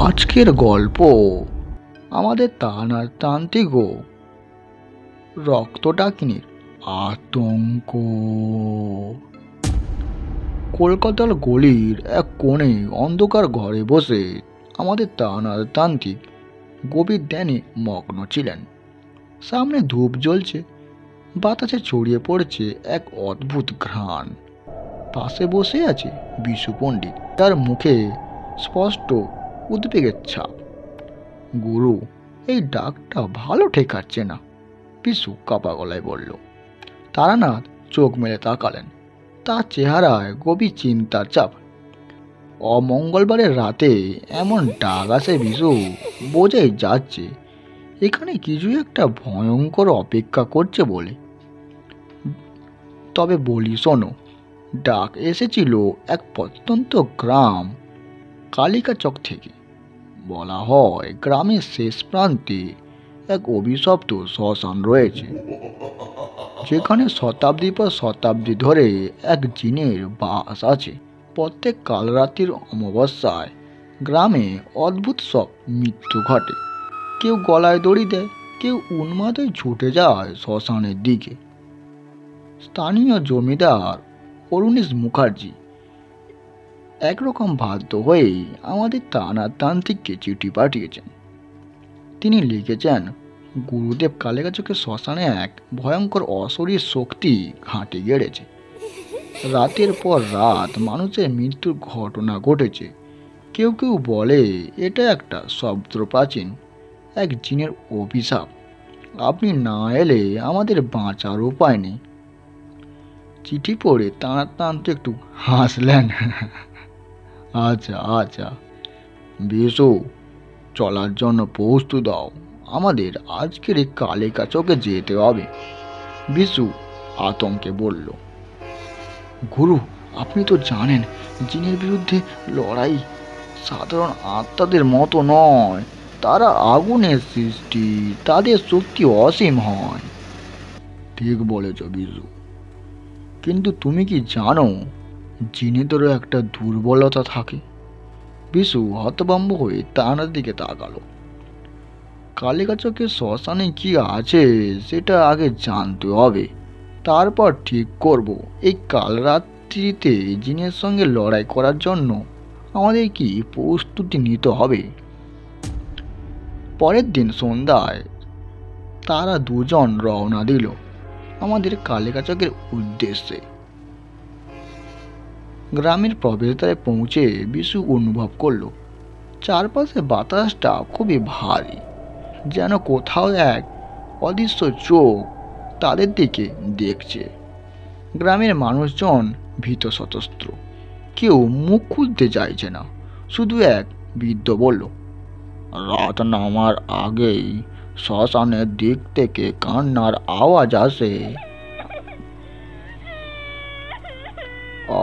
আজকের গল্প আমাদের তান্ত্রিক ও রক্তটাকিনীর আতঙ্ক। কলকাতার গলির এক কোণে অন্ধকার ঘরে বসে আমাদের তান্ত্রিক গভীর ধ্যানে মগ্ন ছিলেন। সামনে ধূপ জ্বলছে, বাতাসে ছড়িয়ে পড়ছে এক অদ্ভুত ঘ্রাণ। পাশে বসে আছে বিশু পণ্ডিত, তার মুখে স্পষ্ট উদ্বেগের ছাপ। গুরু, এই ডাকটা ভালো ঠেকাচ্ছে না, বিশু কাপা গলায় বলল। তারানাথ চোখ মেলে তাকালেন, তার চেহারায় গভীর চিন্তার চাপ। অমঙ্গলবারের রাতে এমন ডাক আসে বিশু, বোঝাই যাচ্ছে এখানে কিছু একটা ভয়ঙ্কর অপেক্ষা করছে বলে। তবে বলি শোনো, ডাক এসেছিল এক প্রত্যন্ত গ্রাম কালিকাচক থেকে। বলা হয় গ্রামের শেষ প্রান্তে এক অভিশপ্ত শ্মশান রয়েছে, যেখানে শতাব্দী পর শতাব্দী ধরে এক জিনের বাস আছে। প্রত্যেক কাল রাত্রির অমাবস্যায় গ্রামে অদ্ভুত সব মৃত্যু ঘটে। কেউ গলায় দড়ি দেয়, কেউ উন্মাদ হয়ে ছুটে যায় শ্মশানের দিকে। স্থানীয় জমিদার অরুণেশ মুখার্জি একরকম বাধ্য হয়েই আমাদের তান্ত্রিককে চিঠি পাঠিয়েছেন। তিনি লিখেছেন, গুরুদেব কালিকাচকের শ্মশানে এক ভয়ঙ্কর অশরীর শক্তি ঘাঁটি গেড়েছে। রাতের পর রাত মানুষের মৃত্যুর ঘটনা ঘটেছে। কেউ কেউ বলে এটা একটা শব্দ প্রাচীন, এক জিনের অভিশাপ। আপনি না এলে আমাদের বাঁচার উপায় নেই। চিঠি পড়ে তান্ত্রিক একটু হাসলেন। আচ্ছা আচ্ছা বিশু, চলার জন্য প্রস্তুত দাও, আমাদের আজকের এই কালিকাচকে যেতে হবে, বিশু আতঙ্কে বলল। গুরু, আপনি তো জানেন জিনের বিরুদ্ধে লড়াই সাধারণ আত্মাদের মতো নয়, তারা আগুনের সৃষ্টি, তাদের শক্তি অসীম হয়। ঠিক বলেছ বিশু, কিন্তু তুমি কি জানো জিনেদেরও একটা দুর্বলতা থাকে? বিশু হতভম্ব হয়ে তার দিকে তাকালো। কালিকাচকের শ্মশানে কি আছে সেটা আগে জানতে হবে, তারপর ঠিক করব এই কাল রাত্রিতে জিনের সঙ্গে লড়াই করার জন্য আমাদের কি প্রস্তুতি নিতে হবে। পরের দিন সন্ধ্যায় তারা দুজন রওনা দিল আমাদের কালিকাচকের উদ্দেশ্যে। গ্রামের প্রবেশদ্বারে পৌঁছে বিশু অনুভব করল চারপাশে বাতাসটা খুবই ভারী, যেন কোথাও এক অদৃশ্য চোখ তাদের দিকে দেখছে। গ্রামের মানুষজন ভীত সতস্ত্র, কেউ মুখ খুলতে চাইছে না। শুধু এক বৃদ্ধ বলল, রাত নামার আগেই শ্মশানের দিক থেকে কান্নার আওয়াজ আসে,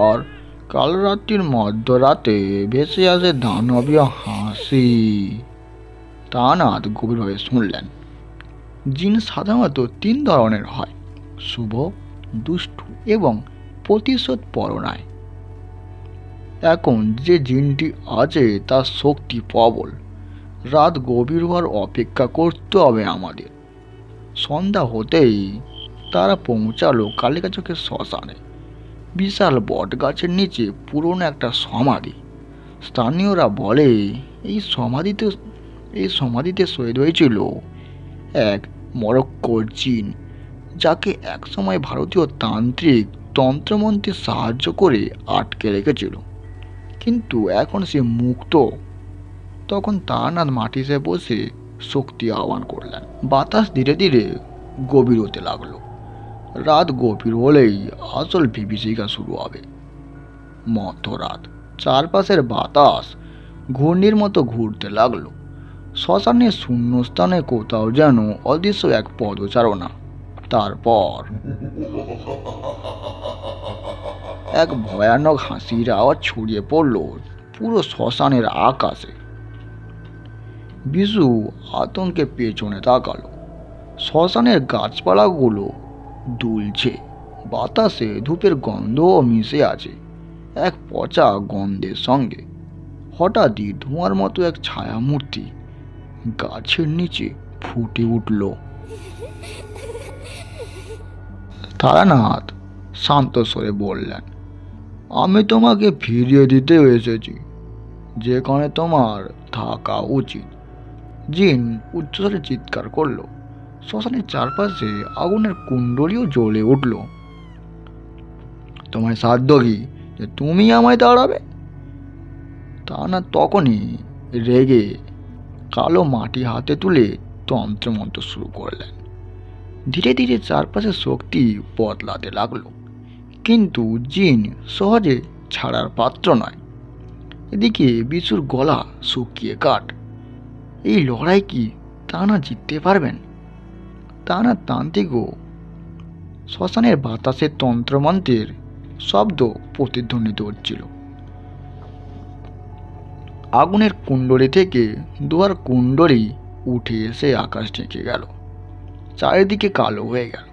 আর কাল রাত্রির মধ্যরাতে ভেসে আসে দানবীয় হাসি। তানাথ গভীরভাবে শুনলেন। জিন সাধারণত তিন ধরনের হয়, শুভ, দুষ্টু এবং প্রতিশোধ পরনায়। এখন যে জিনটি আছে তার শক্তি প্রবল। রাত গভীর হওয়ার অপেক্ষা করতে হবে আমাদের। সন্ধ্যা হতেই তারা পৌঁছালো কালিকাচকের শ্মশানে। বিশাল বট গাছের নিচে পুরনো একটা সমাধি। স্থানীয়রা বলে এই সমাধিতে শহীদ হয়েছিল এক মরক্কোর জিন, যাকে একসময় ভারতীয় তান্ত্রিক তন্ত্রমন্ত্রে সাহায্য করে আটকে রেখেছিল, কিন্তু এখন সে মুক্ত। তখন তারানাথ মাটিতে বসে শক্তি আহ্বান করলেন। বাতাস ধীরে ধীরে গভীর হতে লাগলো। রাত গভীর হলেই আসল বিভীষিকা শুরু হবে। মধ্যরাত, চারপাশের বাতাস ঘূর্ণির মতো ঘুরতে লাগলো। শ্মশানের শূন্যস্থানে কোথাও যেন অদৃশ্য এক পদচারণা। তারপর এক ভয়ানক হাসির আওয়াজ ছড়িয়ে পড়ল পুরো শ্মশানের আকাশে। বিশু আতঙ্কে পেছনে তাকালো। শ্মশানের গাছপালাগুলো দুলছে, বাতাসে ধূপের গন্ধও মিশে আছে এক পচা গন্ধের সঙ্গে। হঠাৎই ধোঁয়ার মতো এক ছায়ামূর্তি গাছের নিচে ফুটে উঠল। তারানাথ শান্ত স্বরে বললেন, আমি তোমাকে ফিরিয়ে দিতে এসেছি, যেখানে তোমার থাকা উচিত। জিন উচ্চস্বরে চিৎকার করলো। শ্মশানের চারপাশে আগুনের কুণ্ডলীও জ্বলে উঠল। তোমার সাধ্য কি যে তুমি আমায় তাড়াবে? তারানাথ তখনই রেগে কালো মাটি হাতে তুলে তন্ত্রমন্ত্র শুরু করলেন। ধীরে ধীরে চারপাশের শক্তি বদলাতে লাগলো, কিন্তু জিন সহজে ছাড়ার পাত্র নয়। এদিকে বিশুর গলা শুকিয়ে কাঠ। এই লড়াই কি তারানাথ জিততে পারবেন? তারানাথ তান্ত্রিকও শ্মশানের বাতাসে তন্ত্রমন্ত্রের শব্দ প্রতিধ্বনিত হচ্ছিল। আগুনের কুণ্ডলী থেকে দুয়ার কুণ্ডলী উঠে এসে আকাশ ঢেকে গেল, চারিদিকে কালো হয়ে গেল,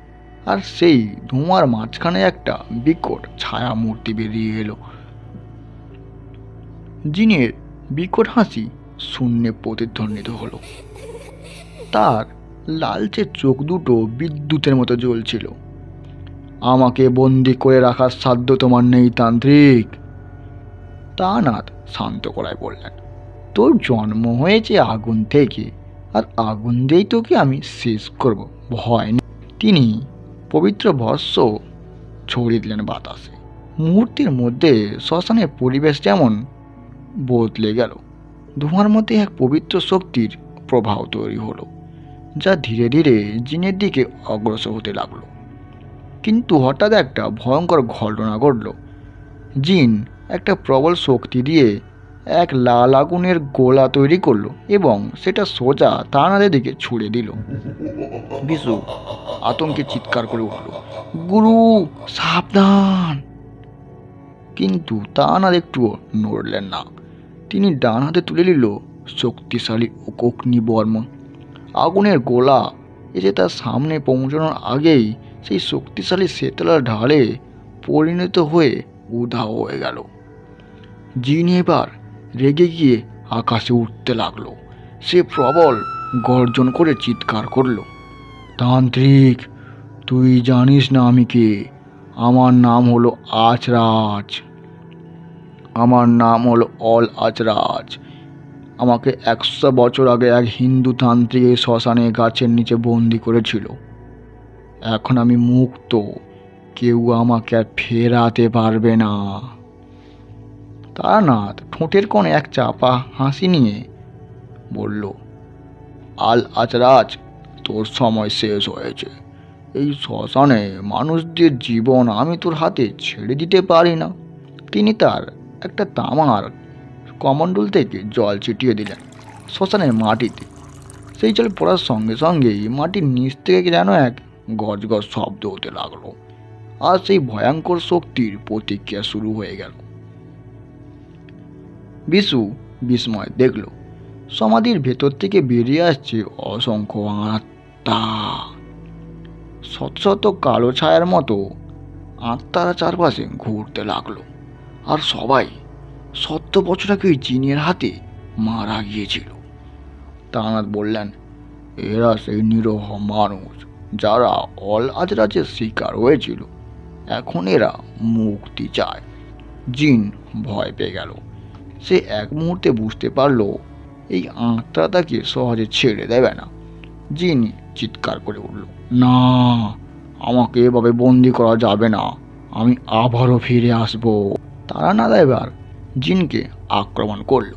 আর সেই ধোঁয়ার মাঝখানে একটা বিকট ছায়া মূর্তি বেরিয়ে এলো। জিনের বিকট হাসি শূন্যে প্রতিধ্বনিত হলো। তার লালচে চোখ দুটো বিদ্যুতের মতো জ্বলছিল। আমাকে বন্দি করে রাখার সাধ্য তোমার নেই তান্ত্রিক। তারানাথ শান্ত গলায় বললেন, তোর জন্ম হয়েছে আগুন থেকে, আর আগুন দিয়েই তোকে আমি শেষ করব, ভয় নেই। তিনি পবিত্র ভস্য ছড়িয়ে দিলেন বাতাসে। মুহূর্তের মধ্যে শ্মশানের পরিবেশ যেমন বদলে গেল। ধোঁয়ার মধ্যে এক পবিত্র শক্তির প্রবাহ তৈরি হলো, যা ধীরে ধীরে জিনের দিকে অগ্রসর হতে লাগলো। কিন্তু হঠাৎ একটা ভয়ঙ্কর ঘটনা ঘটল। জিন একটা প্রবল শক্তি দিয়ে এক লাল আগুনের গোলা তৈরি করলো এবং সেটা সোজা তারানাথের দিকে ছুড়ে দিল। বিশু আতঙ্কে চিৎকার করে উঠল, গুরু সাবধান! কিন্তু তারানাথ একটুও নড়লেন না। তিনি ডান হাতে তুলে নিল শক্তিশালী অগ্নিবর্ম। আগুনের গোলা এসে তার সামনে পৌঁছানোর আগেই সেই শক্তিশালী শেতলার ঢালে পরিণত হয়ে উধাও হয়ে গেল। জিন এবার রেগে গিয়ে আকাশে উঠতে লাগলো। সে প্রবল গর্জন করে চিৎকার করল, তান্ত্রিক, তুই জানিস না আমি কে? আমার নাম হলো আচরাজ। আমার নাম হলো অল আচরাজ। আমাকে 100 বছর আগে এক হিন্দু তান্ত্রিক এই শ্মশানে গাছের নিচে বন্দি করেছিল। এখন আমি মুক্ত, কেউ আমাকে আর ফেরাতে পারবে না। তারানাথ ঠোঁটের কোণে এক চাপা হাসি নিয়ে বলল, আল আচরাজ, তোর সময় শেষ হয়েছে। এই শ্মশানে মানুষদের জীবন আমি তোর হাতে ছেড়ে দিতে পারি না। তিনি তার একটা তামার কমণ্ডল থেকে জল ছিটিয়ে দিলেন শ্মশানের মাটিতে। সেই জল পড়ার সঙ্গে সঙ্গেই মাটির নিচ থেকে যেন এক গজগজ শব্দ হতে লাগলো, আর সেই ভয়ঙ্কর শক্তির প্রতিক্রিয়া শুরু হয়ে গেল। বিশু বিস্ময় দেখল, সমাধির ভেতর থেকে বেরিয়ে আসছে অসংখ্য আত্মা। শত শত কালো ছায়ার মতো আত্মারা চারপাশে ঘুরতে লাগলো, আর সবাই 70 বছর আগে জিনের হাতে মারা গিয়েছিল। তারানাথ বললেন, এরা সেই নিরহ মানুষ যারা অল আজরাজের শিকার হয়েছিল। এখন এরা মুক্তি চায়। জিন ভয় পেয়ে গেল। সে এক মুহূর্তে বুঝতে পারল এই আত্মা তাকে সহজে ছেড়ে দেবে না। জিন চিৎকার করে উঠল, না, আমাকে এভাবে বন্দি করা যাবে না, আমি আবারও ফিরে আসব। তারানাথ এবার জিনকে আক্রমণ করল।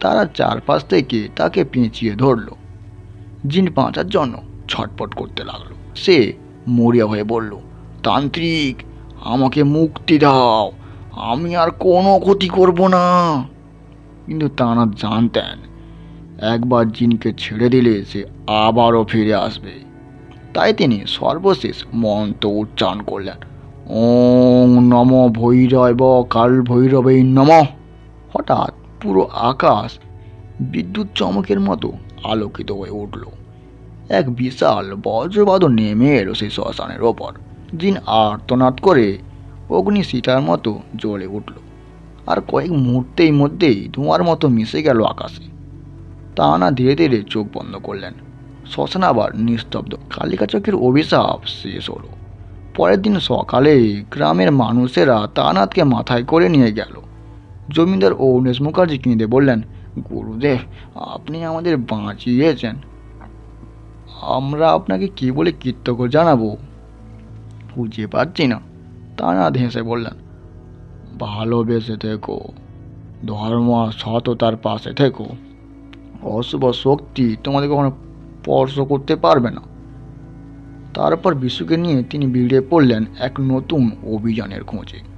তারা চারপাশ থেকে তাকে পেঁচিয়ে ধরল। জিন বাঁচার জন্য ছটফট করতে লাগলো। সে মরিয়া হয়ে বলল, তান্ত্রিক, আমাকে মুক্তি দাও, আমি আর কোনো ক্ষতি করব না। কিন্তু তারানাথ জানতেন, একবার জিনকে ছেড়ে দিলে সে আবারও ফিরে আসবে। তাই তিনি সর্বশেষ মন্ত্র উচ্চারণ করলেন, ওং নম ভৈরব কাল ভৈরবে নমঃ। হঠাৎ পুরো আকাশ বিদ্যুৎ চমকের মতো আলোকিত হয়ে উঠল। এক বিশাল বজ্রবাদল নেমে এলো সেই শ্মশানের ওপর। জিন আর্তনাদ করে অগ্নিশিখার মতো জ্বলে উঠল, আর কয়েক মুহূর্তেই মধ্যেই ধোঁয়ার মতো মিশে গেল আকাশে। তানা ধীরে ধীরে চোখ বন্ধ করলেন। শ্মশান আবার নিস্তব্ধ। কালিকা চকের অভিশাপ শেষ হলো। পরের দিন সকালে গ্রামের মানুষেরা তানাথকে মাথায় করে নিয়ে গেল। জমিদার অরুণেশ মুখার্জি কেঁদে বললেন, গুরুদেব, আপনি আমাদের বাঁচিয়েছেন। আমরা আপনাকে কি বলে কৃতজ্ঞ জানাবো বুঝে পারছি না। তানাথ হেসে বললেন, ভালোবেসে থেকো, ধর্ম আর সততার পাশে থেকো। অশুভ শক্তি তোমাদের কখনো স্পর্শ করতে পারবে না। তারপর বিশুকে নিয়ে তিনি বেরিয়ে পড়লেন এক নতুন অভিযানের খোঁজে।